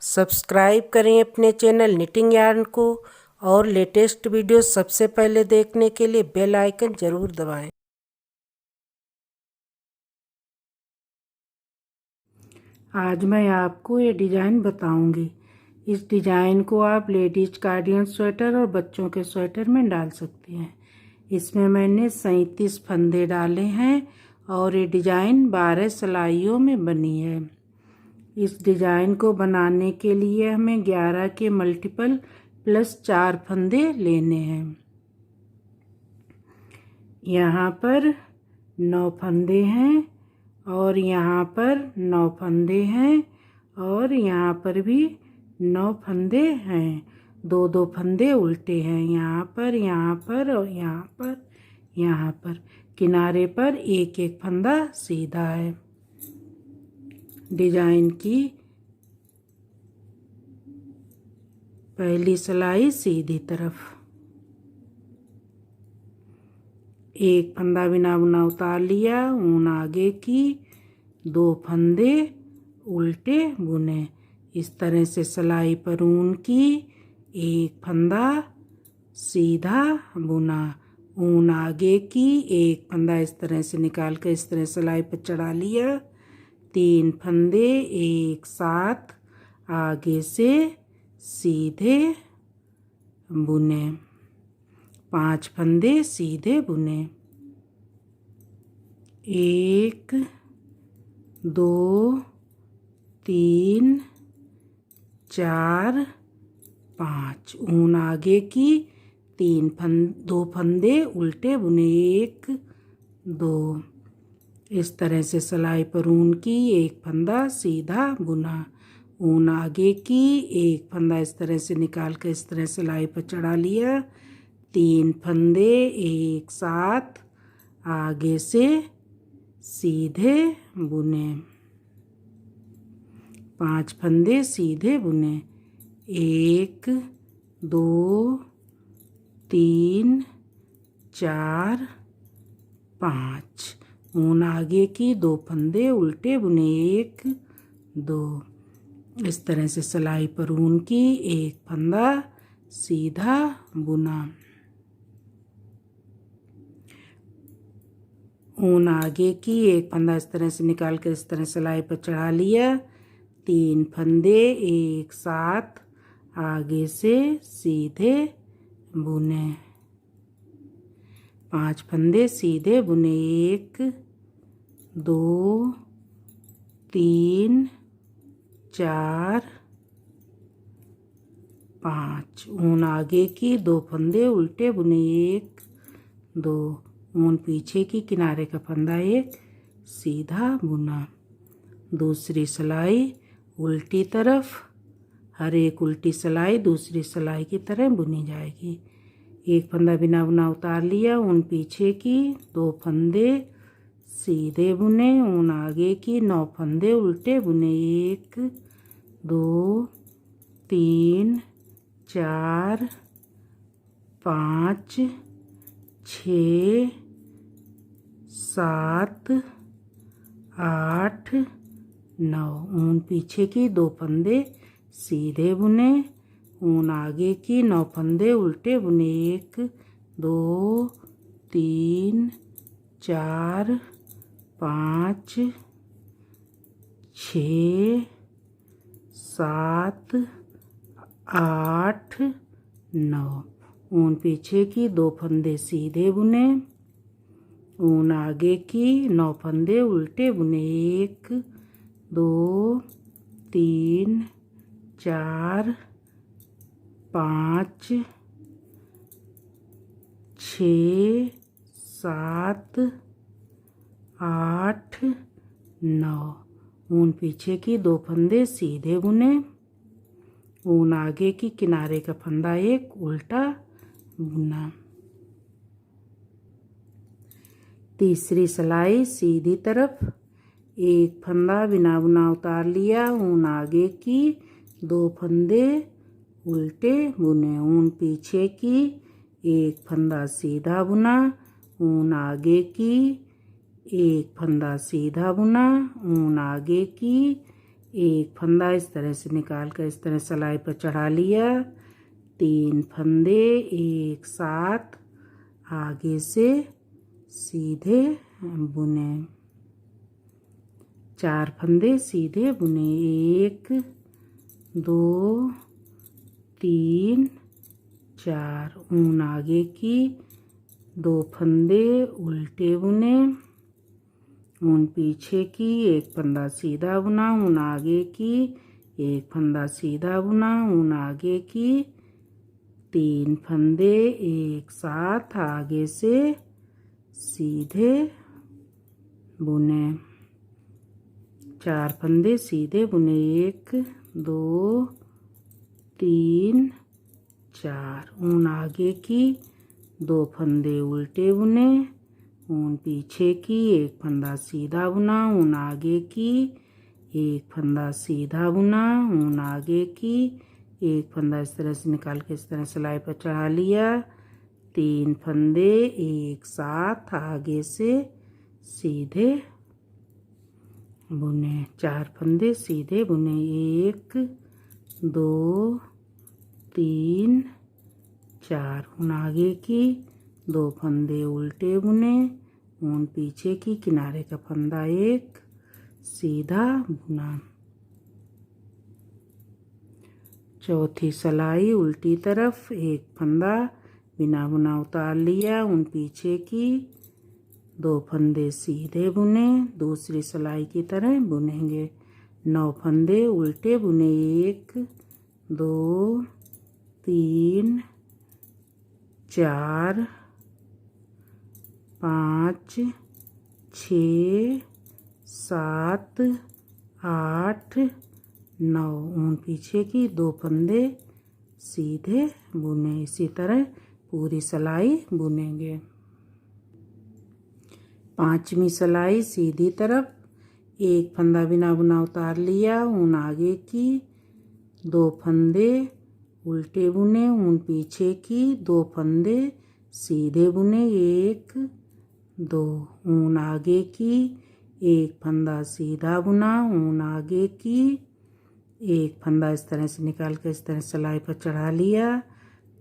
Subscribe करें अपने channel knitting yarn को और लेटेस्ट वीडियो सबसे पहले देखने के लिए बेल आइकन ज़रूर दबाएं। आज मैं आपको ये डिज़ाइन बताऊंगी। इस डिज़ाइन को आप लेडीज कार्डिगन स्वेटर और बच्चों के स्वेटर में डाल सकते हैं। इसमें मैंने 37 फंदे डाले हैं और ये डिज़ाइन 12 सिलाइयों में बनी है। इस डिज़ाइन को बनाने के लिए हमें 11 के मल्टीपल प्लस 4 फंदे लेने हैं। यहाँ पर 9 फंदे हैं और यहाँ पर 9 फंदे हैं और यहाँ पर भी 9 फंदे हैं। 2-2 फंदे उल्टे हैं, यहाँ पर और यहाँ पर। किनारे पर एक एक फंदा सीधा है। डिज़ाइन की पहली सिलाई सीधी तरफ, एक फंदा बिना बुना उतार लिया, ऊन आगे की, 2 फंदे उल्टे बुने। इस तरह से सिलाई पर ऊन की, एक फंदा सीधा बुना, ऊन आगे की, एक फंदा इस तरह से निकाल कर इस तरह सिलाई पर चढ़ा लिया, 3 फंदे एक साथ आगे से सीधे बुने, 5 फंदे सीधे बुने, 1 2 3 4 5, ऊन आगे की, 2 फंदे उल्टे बुने, 1 2। इस तरह से सिलाई पर ऊन की, एक फंदा सीधा बुना, ऊन आगे की, एक फंदा इस तरह से निकाल कर इस तरह सिलाई पर चढ़ा लिया, 3 फंदे एक साथ आगे से सीधे बुने, 5 फंदे सीधे बुने, 1 2 3 4 5, ऊन आगे की, 2 फंदे उल्टे बुने, 1 2। इस तरह से सिलाई पर ऊन की, एक फंदा सीधा बुना, ऊन आगे की, एक फंदा इस तरह से निकाल कर इस तरह सिलाई पर चढ़ा लिया, 3 फंदे एक साथ आगे से सीधे बुने, 5 फंदे सीधे बुने, 1 2 3 4 5, ऊन आगे की, 2 फंदे उल्टे बुने, 1 2, ऊन पीछे की, किनारे का फंदा एक सीधा बुना। दूसरी सिलाई उल्टी तरफ, हर एक उल्टी सिलाई दूसरी सिलाई की तरह बुनी जाएगी। एक फंदा बिना बुना उतार लिया, ऊन पीछे की, 2 फंदे सीधे बुने, ऊन आगे की, 9 फंदे उल्टे बुने, 1 2 3 4 5 6 7 8 9, ऊन पीछे की, 2 फंदे सीधे बुने, ऊन आगे की, 9 फंदे उल्टे बुने, 1 2 3 4 5 6 7 8 9, ऊन पीछे की, 2 फंदे सीधे बुने, ऊन आगे की, 9 फंदे उल्टे बुने, 1 2 3 4 5 6 7 8 9, ऊन पीछे की, 2 फंदे सीधे बुने, ऊन आगे की, किनारे का फंदा एक उल्टा बुना। तीसरी सिलाई सीधी तरफ, एक फंदा बिना बुना उतार लिया, ऊन आगे की, 2 फंदे उल्टे बुने, ऊन पीछे की, एक फंदा सीधा बुना, ऊन आगे की, एक फंदा सीधा बुना, ऊन आगे की, एक फंदा इस तरह से निकाल कर इस तरह सिलाई पर चढ़ा लिया। 3 फंदे एक साथ आगे से सीधे बुने। 4 फंदे सीधे बुने। 1 2 3 4। ऊन आगे की 2 फंदे उल्टे बुने। ऊन पीछे की 1 फंदा सीधा बुना। ऊन आगे की 1 फंदा सीधा बुना। ऊन आगे की 3 फंदे एक साथ आगे से सीधे बुने। 4 फंदे सीधे बुने। 1 2 3 4। ऊन आगे की 2 फंदे उल्टे बुने। ऊन पीछे की 1 फंदा सीधा बुना। ऊन आगे की 1 फंदा सीधा बुना। ऊन आगे की 1 फंदा इस तरह से निकाल के इस तरह सिलाई पर चढ़ा लिया। 3 फंदे एक साथ आगे से सीधे बुने। 4 फंदे सीधे बुने। 1 2 3 4। ऊन आगे की 2 फंदे उल्टे बुने। ऊन पीछे की किनारे का फंदा एक सीधा बुना। चौथी सिलाई उल्टी तरफ। 1 फंदा बिना बुना उतार लिया। ऊन पीछे की 2 फंदे सीधे बुने। दूसरी सिलाई की तरह बुनेंगे। 9 फंदे उल्टे बुने। 1 2 3 4 5 6 7 8 9। ऊन पीछे की 2 फंदे सीधे बुने। इसी तरह पूरी सिलाई बुनेंगे। 5वीं सिलाई सीधी तरफ। 1 फंदा बिना बुना उतार लिया। ऊन आगे की 2 फंदे उल्टे बुने। ऊन पीछे की 2 फंदे सीधे बुने। 1 2। ऊन आगे की 1 फंदा सीधा बुना। ऊन आगे की 1 फंदा इस तरह से निकाल कर इस तरह सिलाई पर चढ़ा लिया।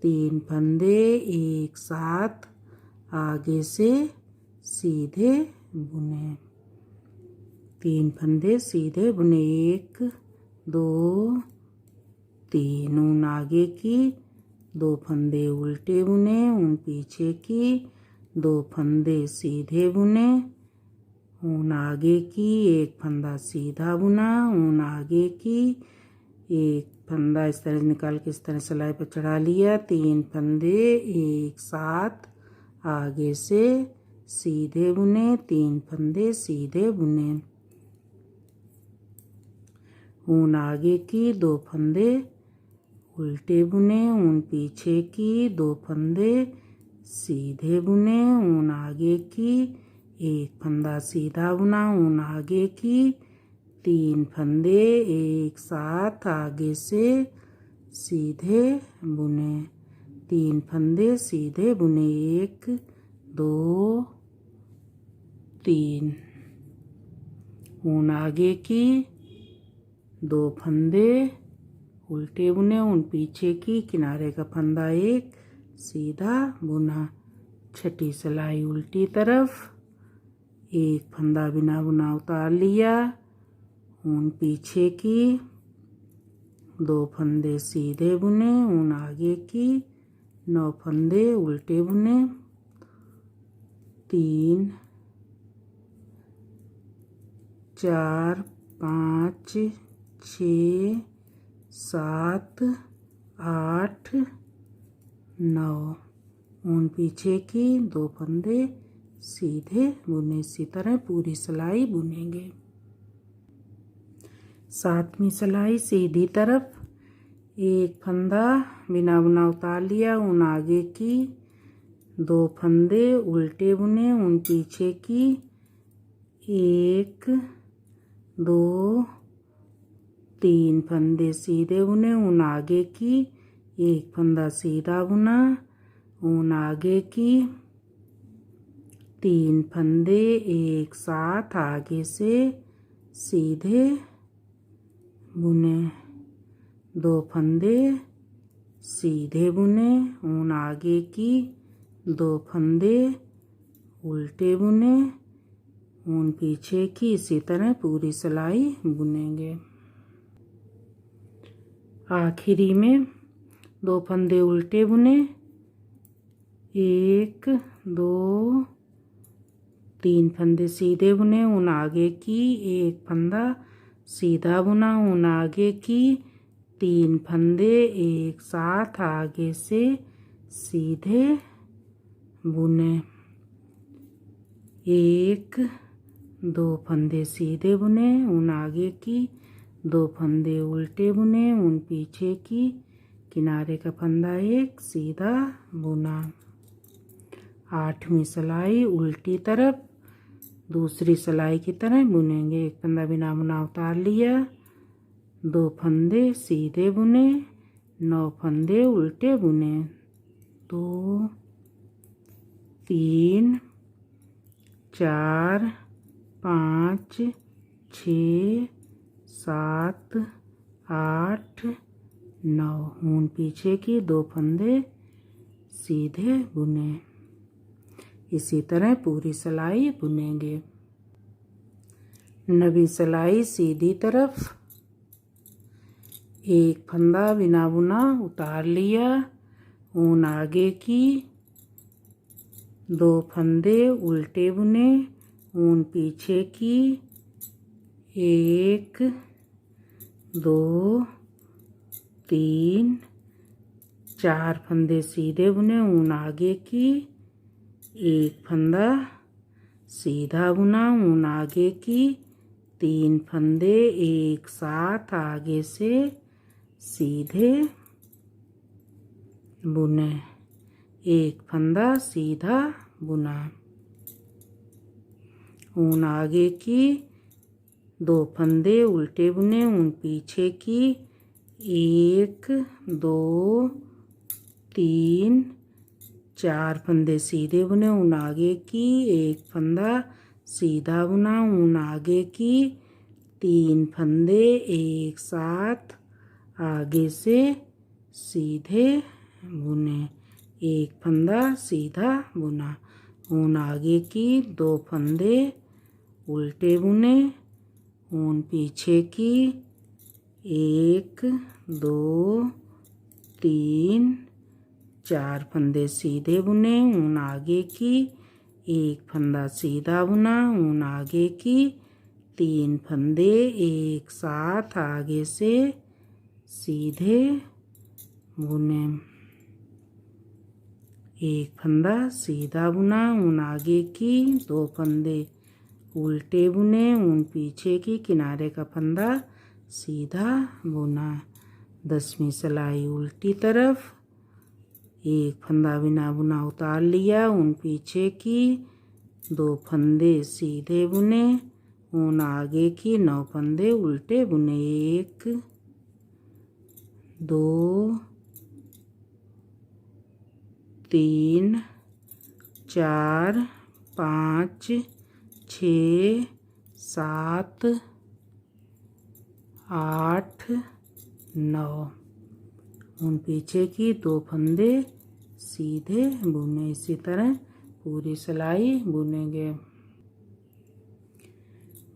3 फंदे एक साथ आगे से सीधे बुने। 3 फंदे सीधे बुने। 1 2 3। ऊन आगे की 2 फंदे उल्टे बुने। ऊन पीछे की 2 फंदे सीधे बुने। ऊन आगे की 1 फंदा सीधा बुना। ऊन आगे की 1 फंदा इस तरह निकाल के इस तरह सिलाई पर चढ़ा लिया। 3 फंदे एक साथ आगे से सीधे बुने। 3 फंदे सीधे बुने। ऊन आगे की 2 फंदे उल्टे बुने। ऊन पीछे की 2 फंदे सीधे बुने। ऊन आगे की 1 फंदा सीधा बुना। ऊन आगे की 3 फंदे एक साथ आगे से सीधे बुने। 3 फंदे सीधे बुने। 1 2 3। ऊन आगे की 2 फंदे उल्टे बुने। ऊन पीछे की किनारे का फंदा एक सीधा बुना। छठी सिलाई उल्टी तरफ। 1 फंदा बिना बुना उतार लिया। ऊन पीछे की 2 फंदे सीधे बुने। ऊन आगे की 9 फंदे उल्टे बुने। 3 4 5 6 7 8 9। ऊन पीछे की 2 फंदे सीधे बुने। इसी तरह पूरी सिलाई बुनेंगे। 7वीं सिलाई सीधी तरफ। 1 फंदा बिना बुना उतार लिया। ऊन आगे की 2 फंदे उल्टे बुने। ऊन पीछे की 1 2 3 फंदे सीधे बुने। ऊन आगे की 1 फंदा सीधा बुना। ऊन आगे की 3 फंदे एक साथ आगे से सीधे बुने, 2 फंदे सीधे बुने, ऊन आगे की 2 फंदे उल्टे बुने, ऊन पीछे की। इसी तरह पूरी सिलाई बुनेंगे। आखिरी में 2 फंदे उल्टे बुने, 1 2 3 फंदे सीधे बुने, ऊन आगे की 1 फंदा सीधा बुना, ऊन आगे की 3 फंदे एक साथ आगे से सीधे बुने, 1 2 फंदे सीधे बुने, ऊन आगे की 2 फंदे उल्टे बुने, ऊन पीछे की किनारे का फंदा एक सीधा बुना। 8वीं सिलाई उल्टी तरफ दूसरी सिलाई की तरह बुनेंगे। 1 फंदा बिना बुना उतार लिया, 2 फंदे सीधे बुने, 9 फंदे उल्टे बुने, 2 3 4 5 6 7 8 9, ऊन पीछे की 2 फंदे सीधे बुने। इसी तरह पूरी सिलाई बुनेंगे। 9वीं सिलाई सीधी तरफ 1 फंदा बिना बुना उतार लिया, ऊन आगे की 2 फंदे उल्टे बुने, ऊन पीछे की 1 2 3 4 फंदे सीधे बुने, ऊन आगे की 1 फंदा सीधा बुना, ऊन आगे की 3 फंदे एक साथ आगे से सीधे बुने, 1 फंदा सीधा बुना, ऊन आगे की 2 फंदे उल्टे बुने, ऊन पीछे की 1 2 3 4 फंदे सीधे बुने, ऊन आगे की 1 फंदा सीधा बुना, ऊन आगे की 3 फंदे एक साथ आगे से सीधे बुने, 1 फंदा सीधा बुना, ऊन आगे की 2 फंदे उल्टे बुने, ऊन पीछे की 1 2 3 4 फंदे सीधे बुने, ऊन आगे की 1 फंदा सीधा बुना, ऊन आगे की 3 फंदे एक साथ आगे से सीधे बुने, 1 फंदा सीधा बुना, ऊन आगे की 2 फंदे उल्टे बुने, ऊन पीछे की किनारे का फंदा सीधा बुना। 10वीं सिलाई उल्टी तरफ 1 फंदा बिना बुना उतार लिया, ऊन पीछे की 2 फंदे सीधे बुने, ऊन आगे की 9 फंदे उल्टे बुने, 1 2 3 4 5 6 7 8 9, ऊन पीछे की 2 फंदे सीधे बुने। इसी तरह पूरी सिलाई बुनेंगे।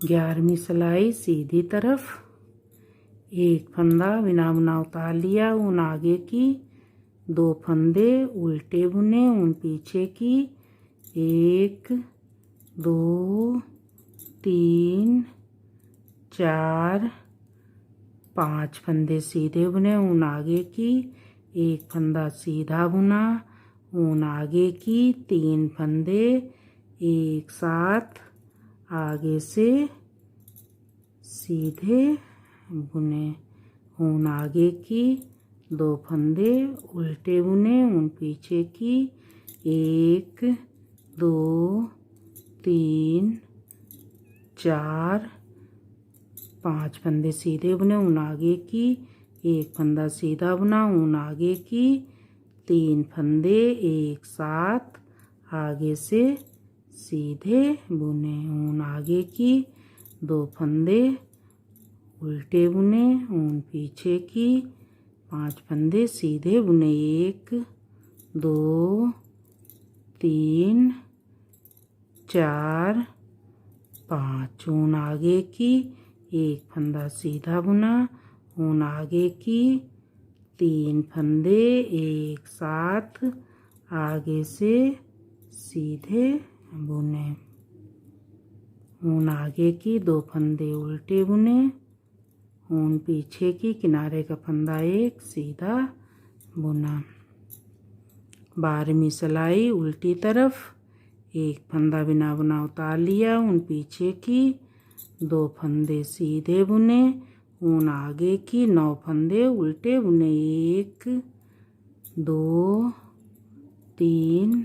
11वीं सिलाई सीधी तरफ 1 फंदा बिना बुना उतार लिया, ऊन आगे की 2 फंदे उल्टे बुने, ऊन पीछे की 1 2 3 4 5 फंदे सीधे बुने, ऊन आगे की 1 फंदा सीधा बुना, ऊन आगे की 3 फंदे एक साथ आगे से सीधे बुने, ऊन आगे की 2 फंदे उल्टे बुने, ऊन पीछे की 1 2 3 4 5 फंदे सीधे बुने, ऊन आगे की 1 फंदा सीधा बुना, ऊन आगे की 3 फंदे एक साथ आगे से सीधे बुने, ऊन आगे की 2 फंदे उल्टे बुने, ऊन पीछे की, 5 फंदे सीधे बुने, 1 2 3 4 5, ऊन आगे की, 1 फंदा सीधा बुना, ऊन आगे की, 3 फंदे एक साथ आगे से सीधे बुने, ऊन आगे की, 2 फंदे उल्टे बुने, ऊन पीछे की, किनारे का फंदा एक सीधा बुना। 12वीं सिलाई उल्टी तरफ, 1 फंदा बिना बुना उतार लिया, ऊन पीछे की, 2 फंदे सीधे बुने, ऊन आगे की, 9 फंदे उल्टे बुने, 1 2 3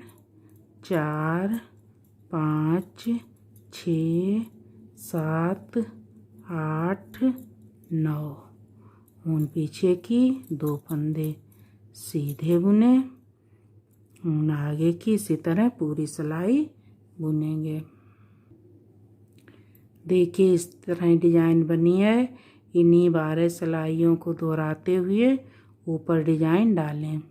4 5 6 7 8 9, ऊन पीछे की, 2 फंदे सीधे बुने, ऊन आगे की, इसी तरह पूरी सिलाई बुनेंगे। देखिए इस तरह डिजाइन बनी है। इन्हीं 12 सिलाइयों को दोहराते हुए ऊपर डिजाइन डालें।